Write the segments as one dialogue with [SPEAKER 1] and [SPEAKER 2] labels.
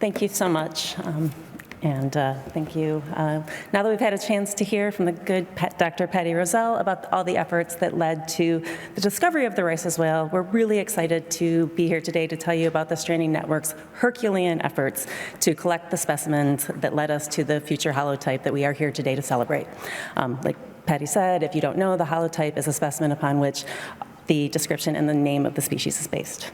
[SPEAKER 1] Thank you so much. Thank you. Now that we've had a chance to hear from the good Dr. Patty Rosell about all the efforts that led to the discovery of the Rice's whale, we're really excited to be here today to tell you about the Stranding Network's Herculean efforts to collect the specimens that led us to the Future Holotype that we are here today to celebrate. Like Patty said, if you don't know, the holotype is a specimen upon which the description and the name of the species is based.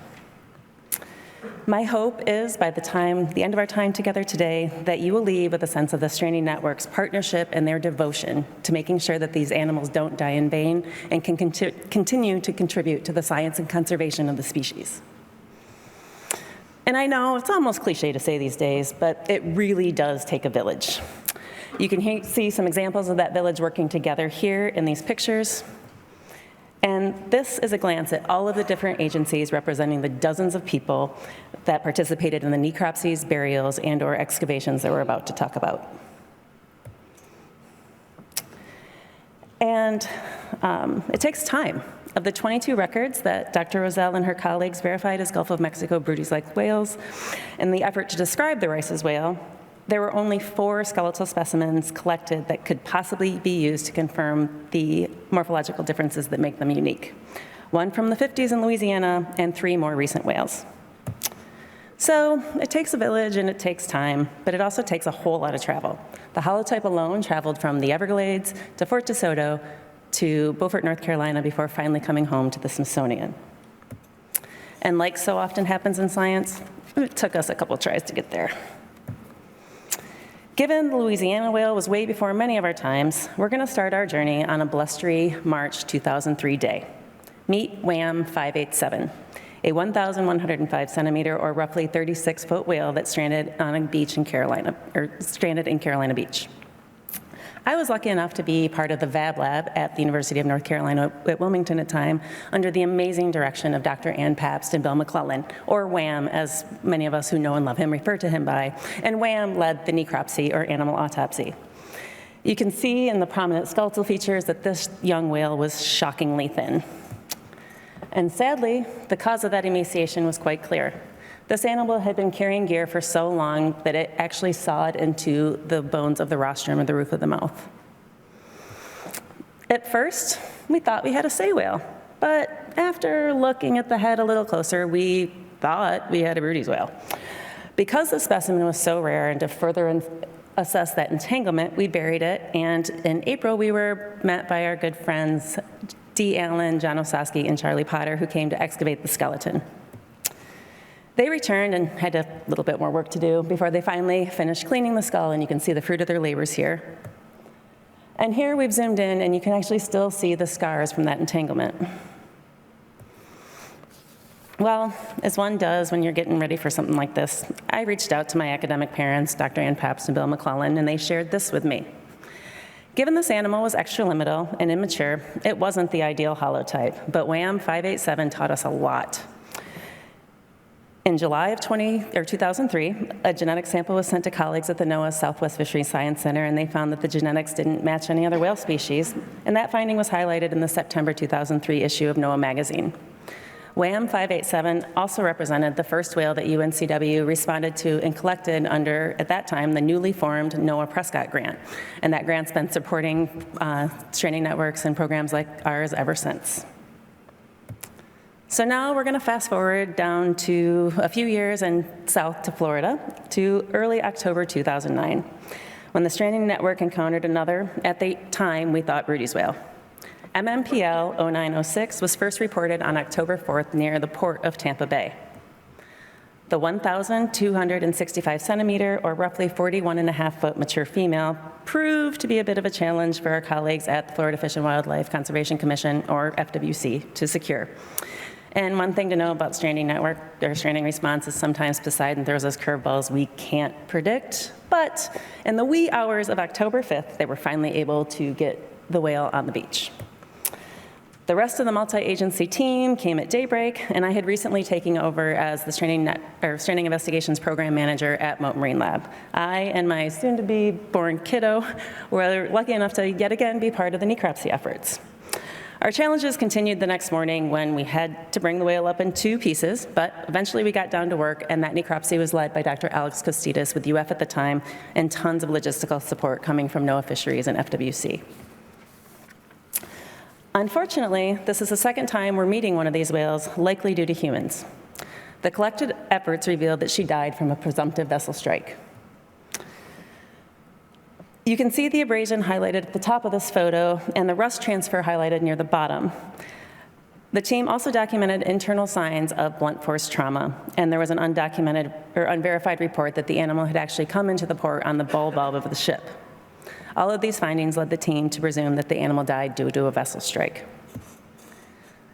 [SPEAKER 1] My hope is, by the end of our time together today, that you will leave with a sense of the Stranding Network's partnership and their devotion to making sure that these animals don't die in vain and can continue to contribute to the science and conservation of the species. And I know it's almost cliche to say these days, but it really does take a village. You can see some examples of that village working together here in these pictures. And this is a glance at all of the different agencies representing the dozens of people that participated in the necropsies, burials, and/or excavations that we're about to talk about. And it takes time. Of the 22 records that Dr. Rosell and her colleagues verified as Gulf of Mexico Broodies-like whales, in the effort to describe the Rice's whale, there were only 4 skeletal specimens collected that could possibly be used to confirm the morphological differences that make them unique. 1 from the 50s in Louisiana and 3 more recent whales. So it takes a village and it takes time, but it also takes a whole lot of travel. The holotype alone traveled from the Everglades to Fort DeSoto to Beaufort, North Carolina, before finally coming home to the Smithsonian. And like so often happens in science, it took us a couple tries to get there. Given the Louisiana whale was way before many of our times, we're going to start our journey on a blustery March 2003 day. Meet WHAM 587, a 1,105 centimeter or roughly 36-foot whale that stranded on a beach in Carolina Beach. I was lucky enough to be part of the VAB lab at the University of North Carolina at Wilmington at the time, under the amazing direction of Dr. Ann Pabst and Bill McClellan, or Wham, as many of us who know and love him refer to him by, and Wham led the necropsy, or animal autopsy. You can see in the prominent skeletal features that this young whale was shockingly thin. And sadly, the cause of that emaciation was quite clear. This animal had been carrying gear for so long that it actually sawed into the bones of the rostrum or the roof of the mouth. At first, we thought we had a sei whale, but after looking at the head a little closer, we thought we had a Broodies whale. Because the specimen was so rare, and to further assess that entanglement, we buried it, and in April, we were met by our good friends Dee Allen, John Osaski, and Charlie Potter, who came to excavate the skeleton. They returned and had a little bit more work to do before they finally finished cleaning the skull, and you can see the fruit of their labors here. And here we've zoomed in, and you can actually still see the scars from that entanglement. Well, as one does when you're getting ready for something like this, I reached out to my academic parents, Dr. Ann Pabst and Bill McClellan, and they shared this with me. Given this animal was extraliminal and immature, it wasn't the ideal holotype, but WHAM 587 taught us a lot. In July of 2003, a genetic sample was sent to colleagues at the NOAA Southwest Fisheries Science Center, and they found that the genetics didn't match any other whale species, and that finding was highlighted in the September 2003 issue of NOAA magazine. WHAM 587 also represented the first whale that UNCW responded to and collected under, at that time, the newly formed NOAA Prescott Grant, and that grant's been supporting stranding networks and programs like ours ever since. So now we're going to fast forward down to a few years and south to Florida to early October 2009, when the Stranding Network encountered another, at the time we thought, Broodies whale. MMPL 0906 was first reported on October 4th near the port of Tampa Bay. The 1,265 centimeter, or roughly 41.5-foot mature female, proved to be a bit of a challenge for our colleagues at the Florida Fish and Wildlife Conservation Commission, or FWC, to secure. And one thing to know about Stranding Network, or stranding response, is sometimes Poseidon throws us curveballs we can't predict. But in the wee hours of October 5th, they were finally able to get the whale on the beach. The rest of the multi-agency team came at daybreak, and I had recently taken over as the Stranding Investigations Program Manager at Mote Marine Lab. I and my soon-to-be born kiddo were lucky enough to yet again be part of the necropsy efforts. Our challenges continued the next morning when we had to bring the whale up in 2 pieces, but eventually we got down to work, and that necropsy was led by Dr. Alex Kostis with UF at the time, and tons of logistical support coming from NOAA Fisheries and FWC. Unfortunately, this is the second time we're meeting one of these whales, likely due to humans. The collected efforts revealed that she died from a presumptive vessel strike. You can see the abrasion highlighted at the top of this photo and the rust transfer highlighted near the bottom. The team also documented internal signs of blunt force trauma, and there was an undocumented or unverified report that the animal had actually come into the port on the bow valve of the ship. All of these findings led the team to presume that the animal died due to a vessel strike.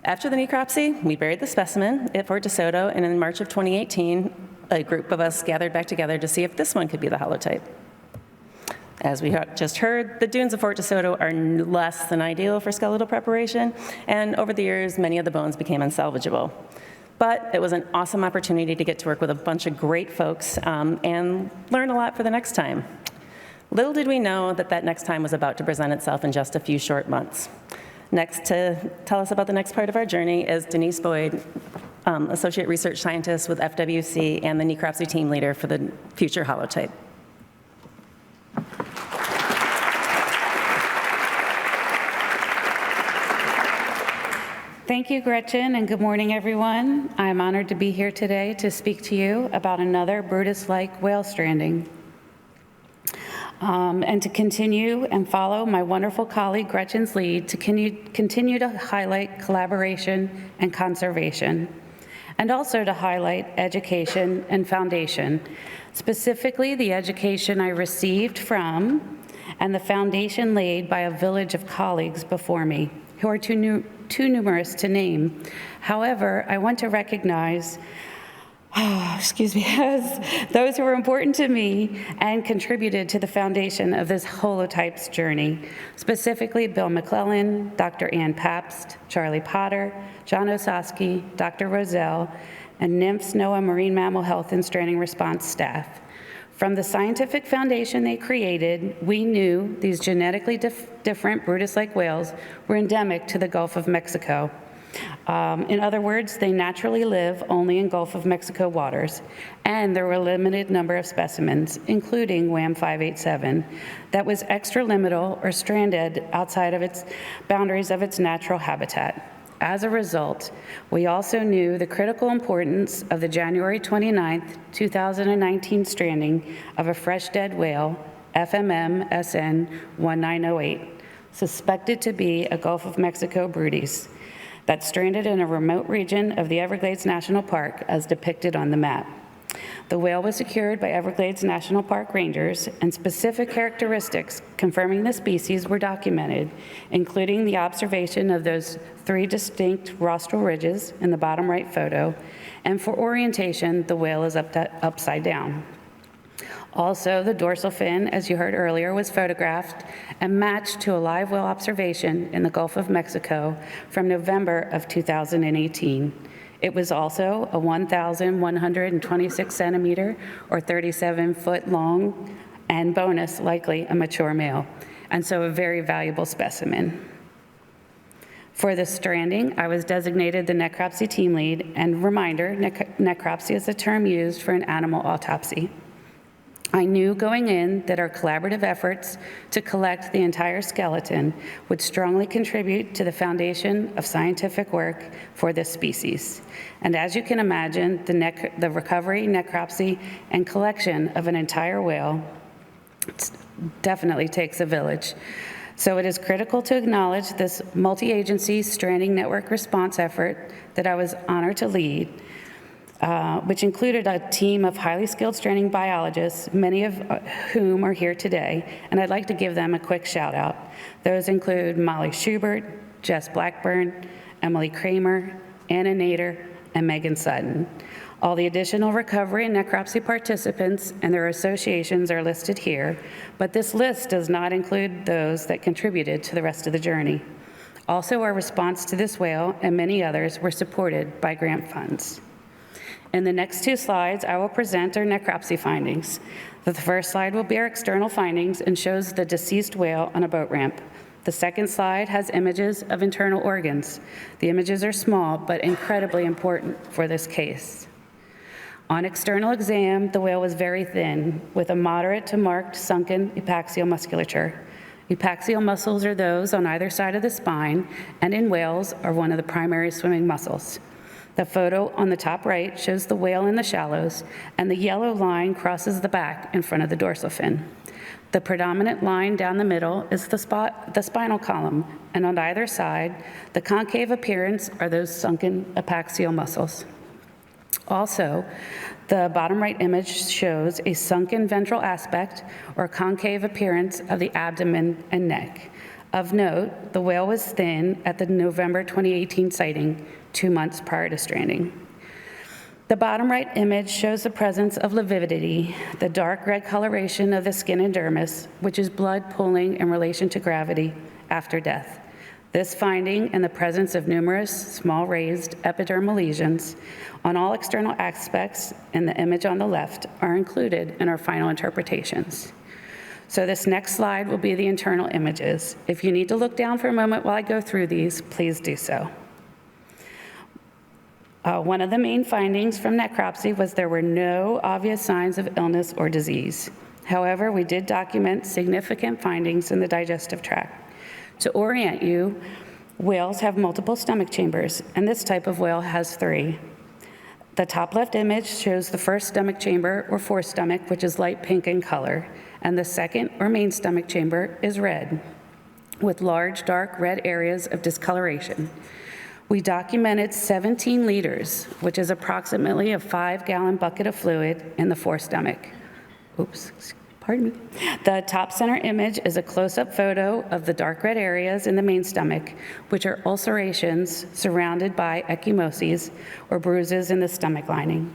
[SPEAKER 1] After the necropsy, we buried the specimen at Fort DeSoto, and in March of 2018, a group of us gathered back together to see if this one could be the holotype. As we just heard, the dunes of Fort DeSoto are less than ideal for skeletal preparation, and over the years, many of the bones became unsalvageable. But it was an awesome opportunity to get to work with a bunch of great folks and learn a lot for the next time. Little did we know that that next time was about to present itself in just a few short months. Next to tell us about the next part of our journey is Denise Boyd, Associate Research Scientist with FWC and the necropsy team leader for the Future Holotype.
[SPEAKER 2] Thank you, Gretchen, and good morning, everyone. I'm honored to be here today to speak to you about another Brutus-like whale stranding. And to continue and follow my wonderful colleague Gretchen's lead to continue to highlight collaboration and conservation, and also to highlight education and foundation, specifically the education I received from and the foundation laid by a village of colleagues before me, who are too numerous to name. However, I want to recognize as those who were important to me and contributed to the foundation of this holotype's journey, specifically Bill McClellan, Dr. Ann Pabst, Charlie Potter, John Osaski, Dr. Roselle, and NIMF's NOAA Marine Mammal Health and Stranding Response staff. From the scientific foundation they created, we knew these genetically different Brutus-like whales were endemic to the Gulf of Mexico. In other words, they naturally live only in Gulf of Mexico waters, and there were a limited number of specimens, including WAM 587, that was extralimital or stranded outside of its boundaries of its natural habitat. As a result, we also knew the critical importance of the January 29th, 2019 stranding of a fresh dead whale, FMM SN 1908, suspected to be a Gulf of Mexico Brutus, that stranded in a remote region of the Everglades National Park as depicted on the map. The whale was secured by Everglades National Park rangers, and specific characteristics confirming the species were documented, including the observation of those 3 distinct rostral ridges in the bottom right photo, and for orientation, the whale is upside down. Also, the dorsal fin, as you heard earlier, was photographed and matched to a live whale observation in the Gulf of Mexico from November of 2018. It was also a 1,126 centimeter or 37 foot long, and bonus, likely a mature male, and so a very valuable specimen. For the stranding, I was designated the necropsy team lead, and reminder, necropsy is a term used for an animal autopsy. I knew going in that our collaborative efforts to collect the entire skeleton would strongly contribute to the foundation of scientific work for this species. And as you can imagine, the recovery, necropsy, and collection of an entire whale definitely takes a village. So it is critical to acknowledge this multi-agency stranding network response effort that I was honored to lead, which included a team of highly skilled stranding biologists, many of whom are here today, and I'd like to give them a quick shout out. Those include Molly Schubert, Jess Blackburn, Emily Kramer, Anna Nader, and Megan Sutton. All the additional recovery and necropsy participants and their associations are listed here, but this list does not include those that contributed to the rest of the journey. Also, our response to this whale and many others were supported by grant funds. In the next 2 slides, I will present our necropsy findings. The first slide will be our external findings and shows the deceased whale on a boat ramp. The second slide has images of internal organs. The images are small, but incredibly important for this case. On external exam, the whale was very thin, with a moderate to marked sunken epaxial musculature. Epaxial muscles are those on either side of the spine, and in whales are one of the primary swimming muscles. The photo on the top right shows the whale in the shallows, and the yellow line crosses the back in front of the dorsal fin. The predominant line down the middle is the spinal column, and on either side, the concave appearance are those sunken epaxial muscles. Also, the bottom right image shows a sunken ventral aspect or concave appearance of the abdomen and neck. Of note, the whale was thin at the November 2018 sighting, 2 months prior to stranding. The bottom right image shows the presence of lividity, the dark red coloration of the skin and dermis, which is blood pooling in relation to gravity after death. This finding and the presence of numerous small raised epidermal lesions on all external aspects in the image on the left are included in our final interpretations. So this next slide will be the internal images. If you need to look down for a moment while I go through these, please do so. One of the main findings from necropsy was there were no obvious signs of illness or disease. However, we did document significant findings in the digestive tract. To orient you, whales have multiple stomach chambers, and this type of whale has 3. The top left image shows the first stomach chamber, or forestomach, which is light pink in color, and the second, or main stomach chamber, is red, with large dark red areas of discoloration. We documented 17 liters, which is approximately a 5-gallon bucket of fluid in the forestomach. Oops, pardon me. The top center image is a close-up photo of the dark red areas in the main stomach, which are ulcerations surrounded by ecchymoses, or bruises in the stomach lining.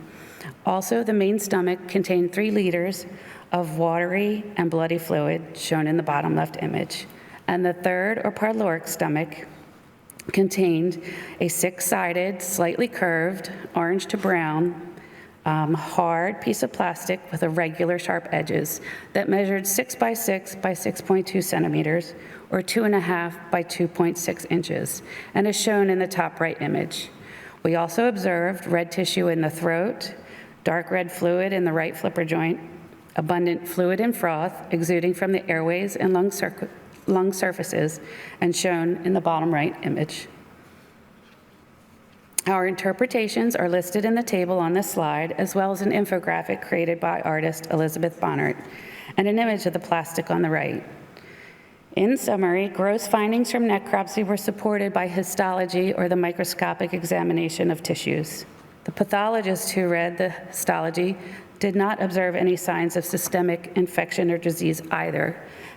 [SPEAKER 2] Also, the main stomach contained 3 liters of watery and bloody fluid, shown in the bottom left image. And the third, or pyloric stomach, contained a 6-sided, slightly curved, orange to brown, hard piece of plastic with irregular sharp edges that measured 6 by 6 by 6.2 centimeters, or 2.5 by 2.6 inches, and is shown in the top right image. We also observed red tissue in the throat, dark red fluid in the right flipper joint, abundant fluid and froth exuding from the airways and lung surfaces, and shown in the bottom right image. Our interpretations are listed in the table on this slide, as well as an infographic created by artist Elizabeth Bonnert, and an image of the plastic on the right. In summary, gross findings from necropsy were supported by histology, or the microscopic examination of tissues. The pathologist who read the histology did not observe any signs of systemic infection or disease either.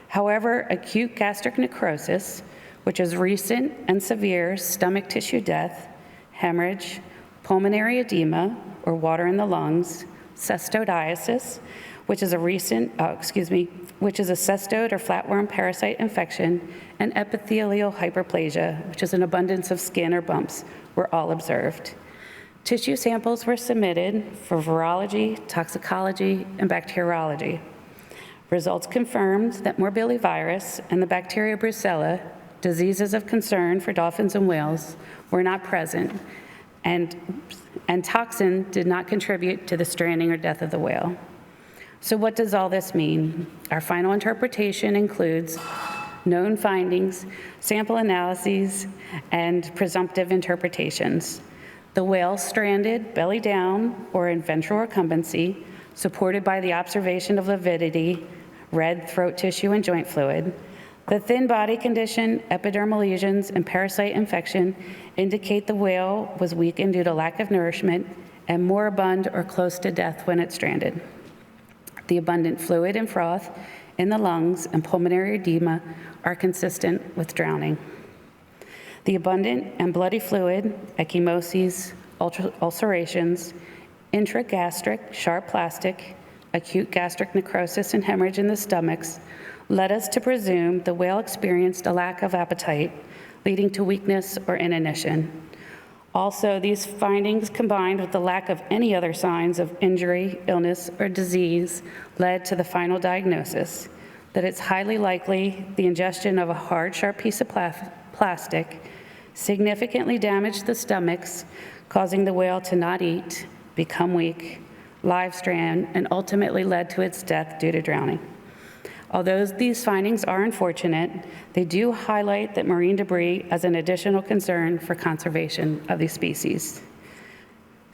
[SPEAKER 2] However, acute gastric necrosis, which is recent and severe stomach tissue death, hemorrhage, pulmonary edema, or water in the lungs, cystodiasis, which is a cystode or flatworm parasite infection, and epithelial hyperplasia, which is an abundance of skin or bumps, were all observed. Tissue samples were submitted for virology, toxicology, and bacteriology. Results confirmed that morbillivirus and the bacteria Brucella, diseases of concern for dolphins and whales, were not present, and toxin did not contribute to the stranding or death of the whale. So what does all this mean? Our final interpretation includes known findings, sample analyses, and presumptive interpretations. The whale stranded belly down or in ventral recumbency, supported by the observation of lividity, red throat tissue and joint fluid. The thin body condition, epidermal lesions, and parasite infection indicate the whale was weakened due to lack of nourishment and moribund or close to death when it stranded. The abundant fluid and froth in the lungs and pulmonary edema are consistent with drowning. The abundant and bloody fluid, ecchymoses, ulcerations, intragastric sharp plastic, acute gastric necrosis, and hemorrhage in the stomachs led us to presume the whale experienced a lack of appetite, leading to weakness or inanition. Also, these findings, combined with the lack of any other signs of injury, illness, or disease, led to the final diagnosis. that it's highly likely the ingestion of a hard, sharp piece of plastic significantly damaged the stomachs, causing the whale to not eat, become weak, live strand, and ultimately led to its death due to drowning. Although these findings are unfortunate, they do highlight that marine debris as an additional concern for conservation of these species.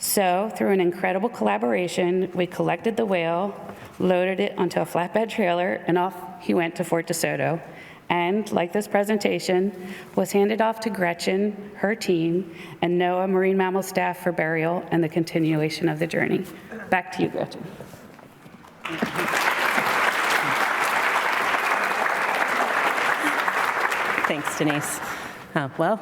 [SPEAKER 2] So, through an incredible collaboration, we collected the whale, loaded it onto a flatbed trailer, and off he went to Fort DeSoto. And, like this presentation, was handed off to Gretchen, her team, and NOAA Marine Mammal staff for burial and the continuation of the journey. Back to you, Gretchen.
[SPEAKER 1] Thanks, Denise. Well,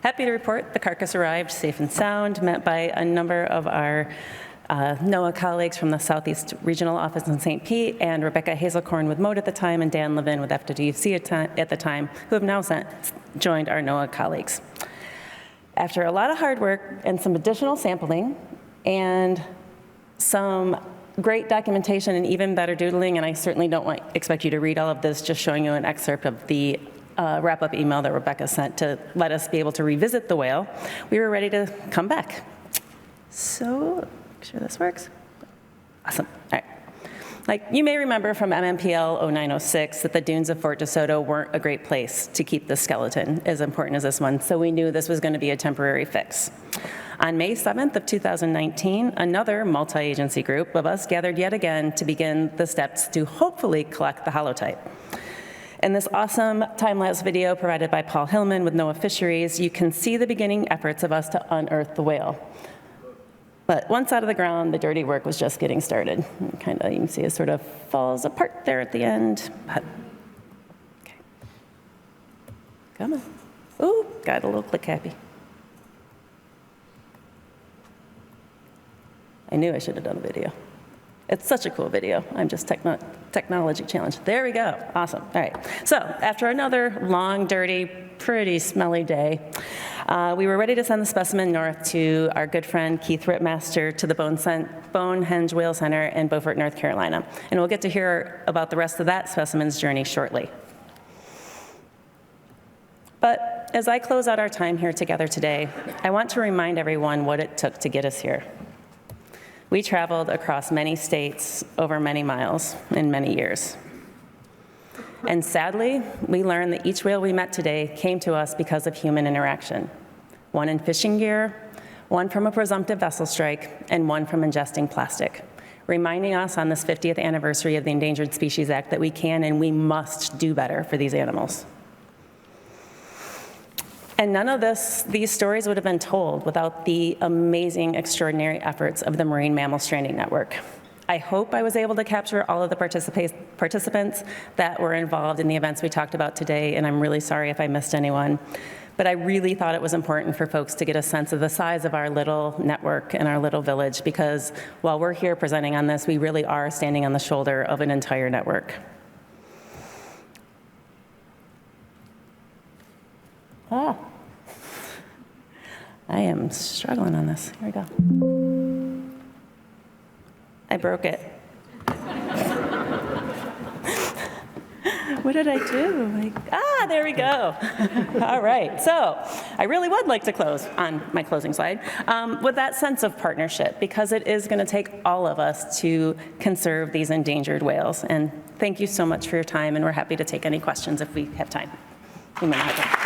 [SPEAKER 1] happy to report the carcass arrived safe and sound, met by a number of our NOAA colleagues from the Southeast Regional Office in St. Pete, and Rebecca Hazelcorn with MODE at the time, and Dan Levin with FWC at the time, who have now joined our NOAA colleagues. After a lot of hard work and some additional sampling and some great documentation and even better doodling, and I certainly don't expect you to read all of this, just showing you an excerpt of the wrap-up email that Rebecca sent to let us be able to revisit the whale, we were ready to come back. So, make sure this works. Awesome. All right. Like, you may remember from MMPL 0906 that the dunes of Fort DeSoto weren't a great place to keep the skeleton, as important as this one, so we knew this was going to be a temporary fix. On May 7th of 2019, another multi-agency group of us gathered yet again to begin the steps to hopefully collect the holotype. In this awesome time-lapse video provided by Paul Hillman with NOAA Fisheries, you can see the beginning efforts of us to unearth the whale. But once out of the ground, the dirty work was just getting started. Kind of, you can see it sort of falls apart there at the end. But, okay. Come on. Ooh, got a little click happy. I knew I should have done a video. It's such a cool video. I'm just technology challenged. There we go. Awesome. All right. So after another long, dirty, pretty smelly day, we were ready to send the specimen north to our good friend Keith Rittmaster to the Bonehenge Whale Center in Beaufort, North Carolina. And we'll get to hear about the rest of that specimen's journey shortly. But as I close out our time here together today, I want to remind everyone what it took to get us here. We traveled across many states, over many miles, in many years. And sadly, we learned that each whale we met today came to us because of human interaction. One in fishing gear, one from a presumptive vessel strike, and one from ingesting plastic, reminding us on this 50th anniversary of the Endangered Species Act that we can and we must do better for these animals. And none of these stories would have been told without the amazing, extraordinary efforts of the Marine Mammal Stranding Network. I hope I was able to capture all of the participants that were involved in the events we talked about today, and I'm really sorry if I missed anyone. But I really thought it was important for folks to get a sense of the size of our little network and our little village, because while we're here presenting on this, we really are standing on the shoulder of an entire network. I am struggling on this. Here we go. I broke it. What did I do? There we go. All right, so I really would like to close on my closing slide with that sense of partnership, because it is gonna take all of us to conserve these endangered whales. And thank you so much for your time, and we're happy to take any questions if we have time. We might have time.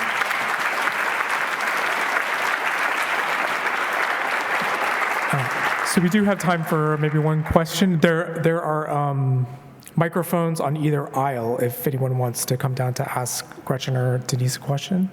[SPEAKER 3] So we do have time for maybe one question. There are microphones on either aisle if anyone wants to come down to ask Gretchen or Denise a question.